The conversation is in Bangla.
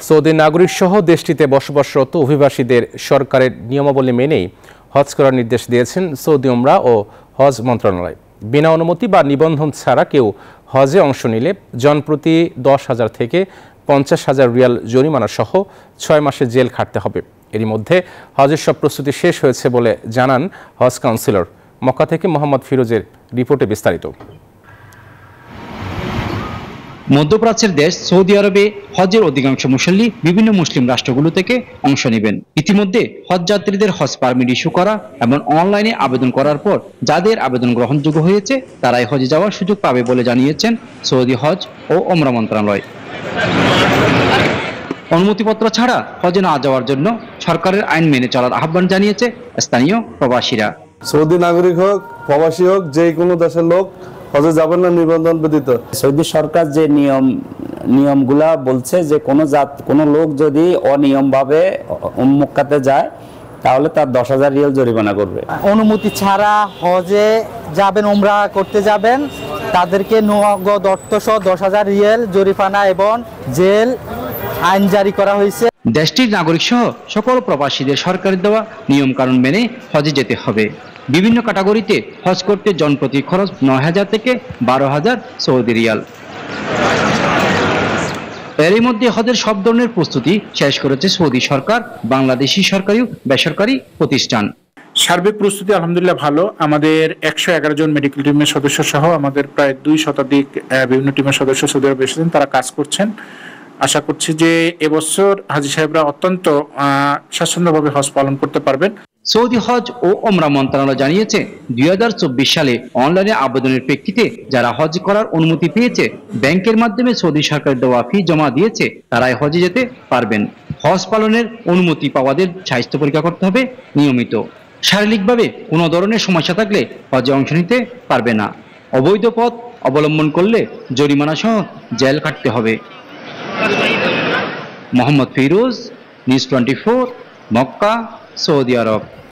সৌদি নাগরিক সহ দেশটিতে বসবাসরত অভিবাসীদের সরকারের নিয়মাবলী মেনেই হজ করার নির্দেশ দিয়েছেন সৌদি উমরা ও হজ মন্ত্রণালয়। বিনা অনুমতি বা নিবন্ধন ছাড়া কেউ হজে অংশ নিলে জনপ্রতি 10,000 থেকে 50,000 রিয়াল জরিমানা সহ 6 মাসের জেল খাটতে হবে। এরই মধ্যে হজের সব প্রস্তুতি শেষ হয়েছে বলে জানান হজ কাউন্সিলর। মক্কা থেকে মোহাম্মদ ফিরোজের রিপোর্টে বিস্তারিত। মধ্যপ্রাচ্যের দেশ সৌদি আরবে হজের অধিকাংশ মুসল্লি বিভিন্ন মুসলিম রাষ্ট্রগুলো থেকে অংশ নেবেন। ইতিমধ্যে হজ যাত্রীদের হজ পারমিট ইস্যু করা এবং অনলাইনে আবেদন করার পর যাদের আবেদন গ্রহণযোগ্য হয়েছে তারাই হজে যাওয়ার সুযোগ পাবে বলে জানিয়েছেন সৌদি হজ ও ওমরা মন্ত্রণালয়। অনুমতিপত্র ছাড়া হজে না যাওয়ার জন্য সরকারের আইন মেনে চলার আহ্বান জানিয়েছে স্থানীয় প্রবাসীরা। সৌদি নাগরিক হোক, প্রবাসী হোক, যে কোনো দেশের লোক হজে যাবেন না নিবন্ধন ব্যতীত। সৌদি সরকার যে নিয়মগুলা বলছে যে কোনো লোক যদি অনিয়মভাবে মক্কাতে যায় তাহলে তার 10,000 রিয়াল জরিমানা করবে। অনুমতি ছাড়া হজে যাবেন, উমরা করতে যাবেন, তাদেরকে নগদ অর্থসহ 10,000 রিয়াল জরিমানা এবং জেল আইন জারি করা হয়েছে। দেশটির নাগরিক সহ সকল প্রবাসীদের সরকারের দেওয়া নিয়ম কানুন মেনে হজে যেতে হবে। বিভিন্ন ক্যাটাগরিতে হজ করতে জনপ্রতি খরচ 9,000 থেকে 12,000 সৌদি রিয়াল। এরই মধ্যে হজের সব ধরনের প্রস্তুতি শেষ করেছে সৌদি সরকার, বাংলাদেশি সরকারি বেসরকারি প্রতিষ্ঠান। সার্বিক প্রস্তুতি আলহামদুলিল্লাহ ভালো। আমাদের 111 জন মেডিকেল টিমের সদস্য সহ আমাদের প্রায় 2 শতাধিক বিভিন্ন টিমের সদস্য সৌদি আরবে এসেছেন, তারা কাজ করছেন। আশা করছি যে এবছর হাজী সাহেবরা অত্যন্ত স্বাচ্ছন্দ্যভাবে হজ পালন করতে পারবেন। সৌদি হজ ও ওমরা মন্ত্রণালয় জানিয়েছে 2024 সালে অনলাইনে আবেদনের প্রেক্ষিতে যারা হজ করার অনুমতি পেয়েছে, ব্যাংকের মাধ্যমে সৌদি সরকার দেওয়া ফি জমা দিয়েছে, তারাই হজে যেতে পারবেন। হজ পালনের অনুমতি পাওয়াদের স্বাস্থ্য পরীক্ষা করতে হবে নিয়মিত। শারীরিকভাবে কোনো ধরনের সমস্যা থাকলে হজে অংশ নিতে পারবে না। অবৈধ পথ অবলম্বন করলে জরিমানা সহ জেল খাটতে হবে। মোহাম্মদ ফিরোজ, নিউজ 24, মক্কা, সৌদি আরব।